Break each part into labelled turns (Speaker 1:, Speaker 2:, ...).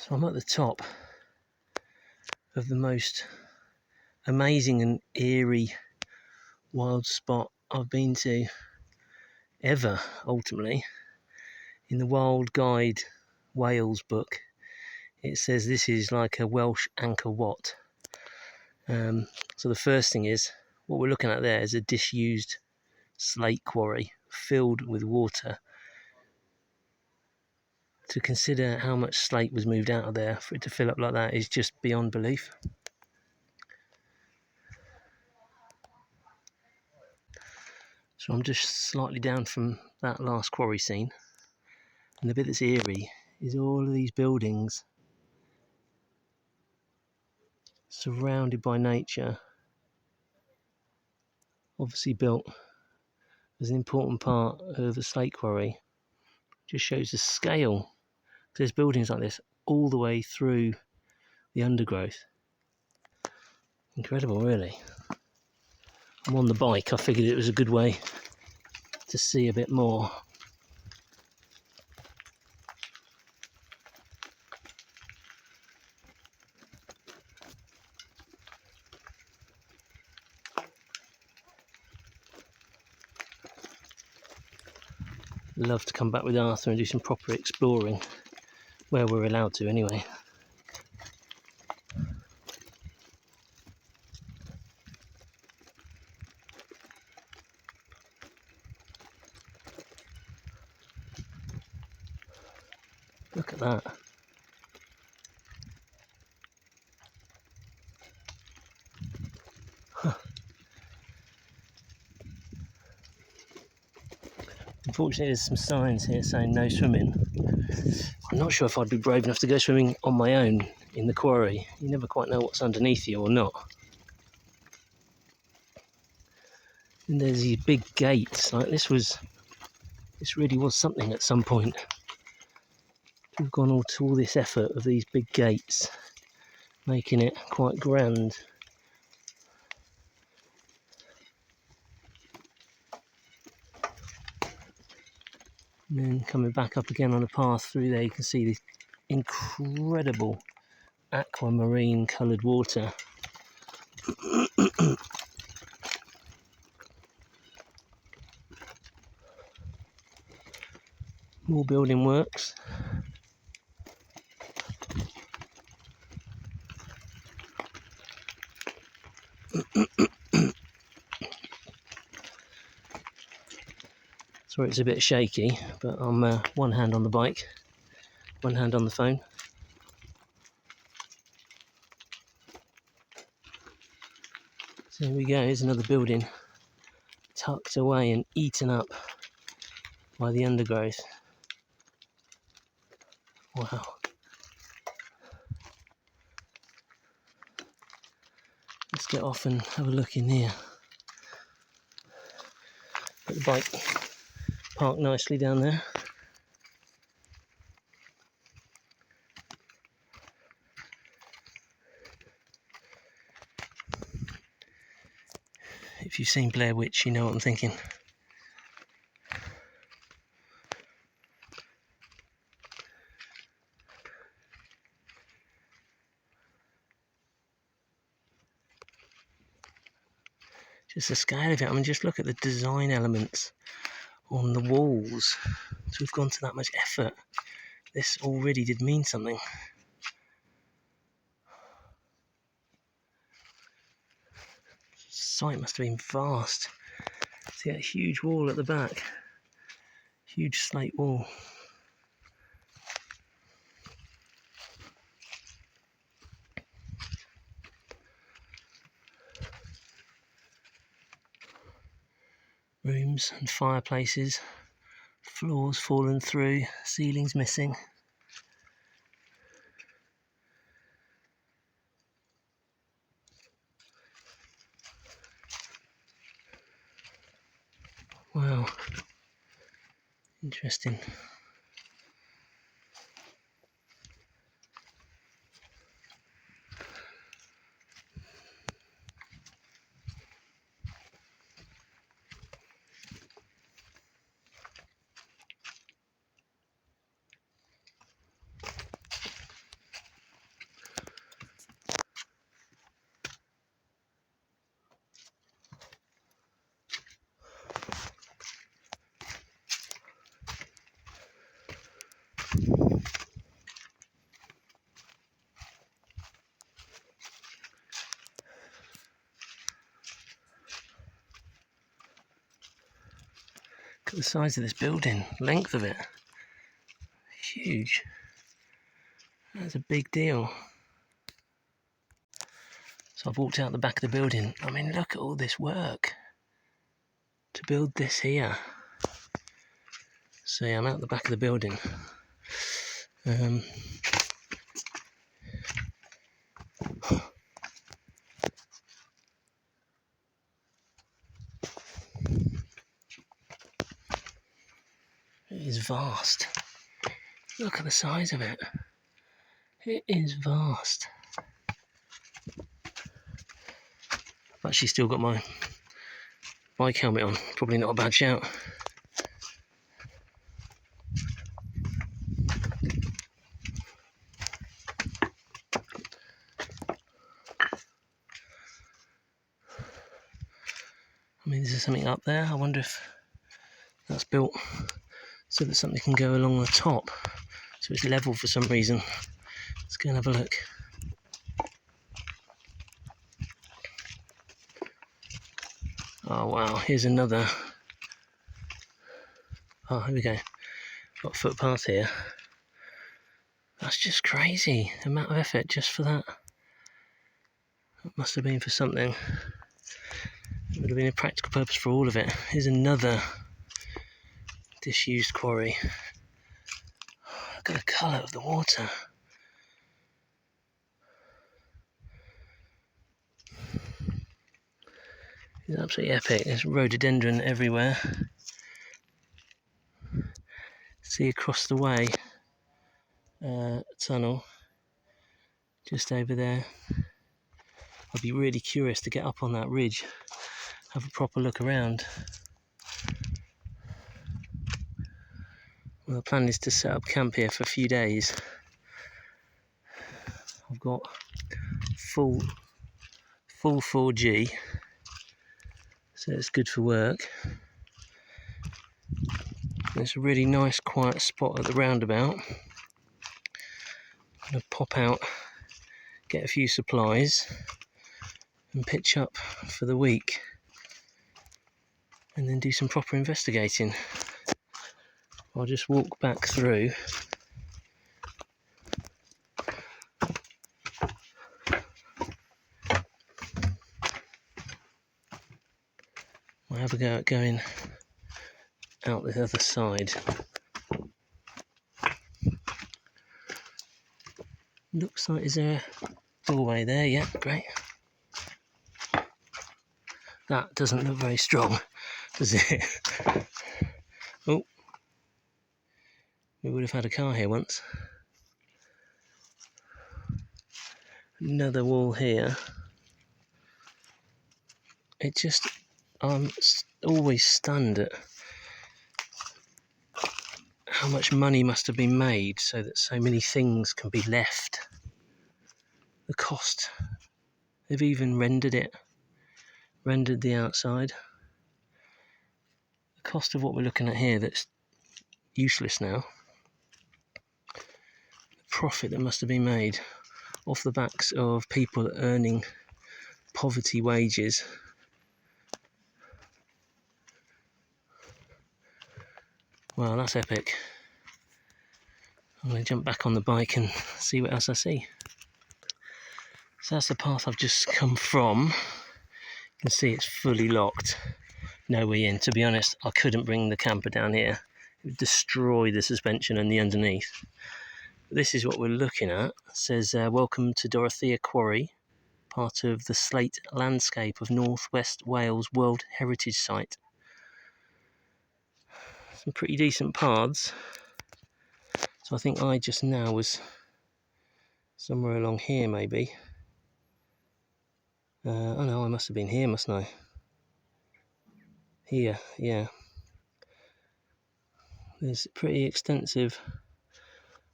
Speaker 1: So I'm at the top of the most amazing and eerie wild spot I've been to ever, ultimately. In the Wild Guide Wales book, it says this is like a Welsh Angkor Wat. So the first thing is, what we're looking at there is a disused slate quarry filled with water. To consider how much slate was moved out of there for it to fill up like that is just beyond belief. So I'm just slightly down from that last quarry scene, and the bit that's eerie is all of these buildings surrounded by nature, obviously built as an important part of the slate quarry. Just shows the scale. There's buildings like this all the way through the undergrowth. Incredible, really. I'm on the bike, I figured it was a good way to see a bit more. Love to come back with Arthur and do some proper exploring, where we're allowed to anyway. Look at that. Unfortunately, there's some signs here saying no swimming. I'm not sure if I'd be brave enough to go swimming on my own in the quarry. You never quite know what's underneath you or not. And there's these big gates. Like this really was something at some point. We've gone to all this effort of these big gates, making it quite grand. And then coming back up again on the path through there, you can see this incredible aquamarine coloured water. More building works. Sorry, it's a bit shaky, but I'm one hand on the bike, one hand on the phone. So here we go, here's another building tucked away and eaten up by the undergrowth. Wow. Let's get off and have a look in here. Put the bike parked nicely down there. If you've seen Blair Witch, you know what I'm thinking. Just the scale of it. I mean, just look at the design elements on the walls. So we've gone to that much effort. This already did mean something. The site must have been vast. See that huge wall at the back? Huge slate wall. Rooms and fireplaces, floors fallen through, ceilings missing. Wow, interesting. size of this building, length of it. Huge. That's a big deal. So I've walked out the back of the building. I mean, look at all this work to build this here. So yeah, I'm out the back of the building. It is vast. Look at the size of it. It is vast. I've actually still got my bike helmet on. Probably not a bad shout. I mean, is there something up there? I wonder if that's built so that something can go along the top. So it's level for some reason. Let's go and have a look. Oh wow, here's another. Oh, here we go. Got a footpath here. That's just crazy. The amount of effort just for that. It must have been for something. It would have been a practical purpose for all of it. Here's another disused quarry. Look at the colour of the water. It's absolutely epic. There's rhododendron everywhere. See across the way, tunnel just over there. I'd be really curious to get up on that ridge, have a proper look around. Well, the plan is to set up camp here for a few days. I've got full 4G, so it's good for work. There's a really nice quiet spot at the roundabout. I'm going to pop out, get a few supplies and pitch up for the week, and then do some proper investigating. I'll just walk back through. I'll have a go at going out the other side. Looks like, is there a doorway there? Yeah, great. That doesn't look very strong, does it? Oh, we would have had a car here once. Another wall here. It just, I'm always stunned at how much money must have been made so that so many things can be left. The cost. They've even rendered the outside. The cost of what we're looking at here that's useless now. The profit that must have been made off the backs of people earning poverty wages. Wow, that's epic. I'm going to jump back on the bike and see what else I see. So that's the path I've just come from. You can see it's fully locked. No way in. To be honest, I couldn't bring the camper down here. It would destroy the suspension and the underneath. This is what we're looking at. It says, welcome to Dorothea Quarry, part of the Slate landscape of North West Wales World Heritage Site. Some pretty decent paths. So I think I just now was somewhere along here maybe. Oh no, I must have been here, mustn't I? Here, yeah. There's pretty extensive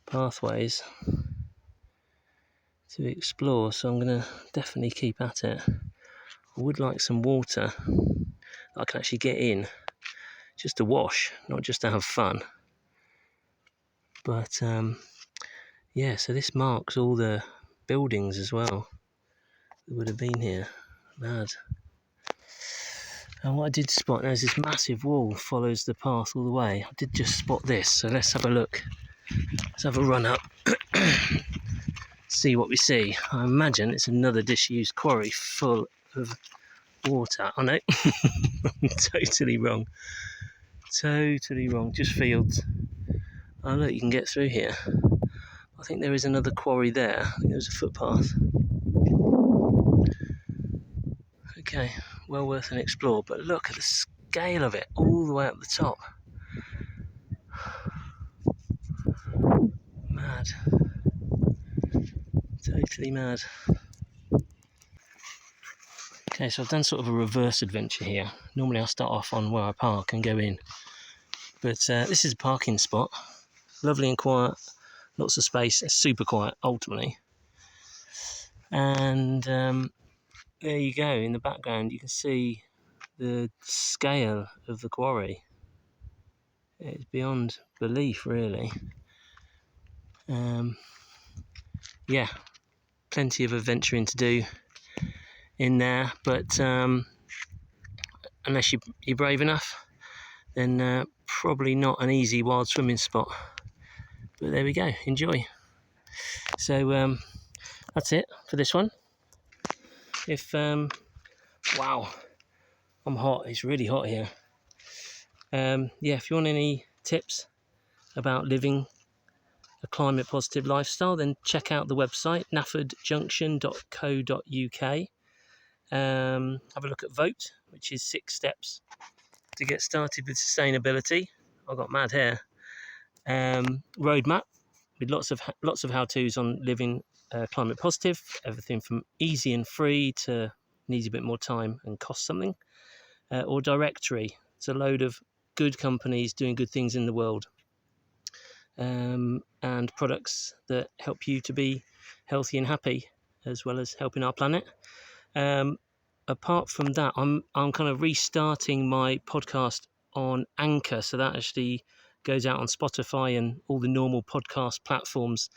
Speaker 1: pathways to explore, so I'm going to definitely keep at it. I would like some water that I can actually get in, just to wash, not just to have fun. But yeah, so this marks all the buildings as well that would have been here. Mad. And what I did spot, there's this massive wall follows the path all the way. I did just spot this, so let's have a look. Let's have a run up, see what we see. I imagine it's another disused quarry full of water. Oh no, I'm totally wrong. Totally wrong, just fields. Oh look, you can get through here. I think there is another quarry there. I think there's a footpath. Okay, well worth an explore, but look at the scale of it all the way up the top. Mad. Totally mad. Okay, so I've done sort of a reverse adventure here. Normally I'll start off on where I park and go in, but this is a parking spot. Lovely and quiet, lots of space. It's super quiet ultimately, and there you go. In the background you can see the scale of the quarry. It's beyond belief, really. Yeah, plenty of adventuring to do in there, but unless you're brave enough, then probably not an easy wild swimming spot. But there we go, enjoy. So that's it for this one. If wow, I'm hot, it's really hot here. Yeah, if you want any tips about living a climate positive lifestyle, then check out the website naffordjunction.co.uk. Have a look at Vote, which is 6 steps to get started with sustainability. I've got mad hair. Roadmap with lots of how-tos on living climate positive, everything from easy and free to needs a bit more time and costs something. Or Directory, it's a load of good companies doing good things in the world, and products that help you to be healthy and happy, as well as helping our planet. Apart from that, I'm kind of restarting my podcast on Anchor, so that actually goes out on Spotify and all the normal podcast platforms.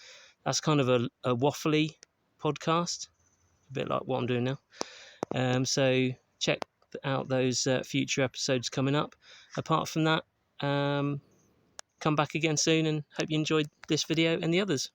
Speaker 1: That's kind of a waffly podcast, a bit like what I'm doing now. So check out those future episodes coming up. Apart from that, come back again soon, and hope you enjoyed this video and the others.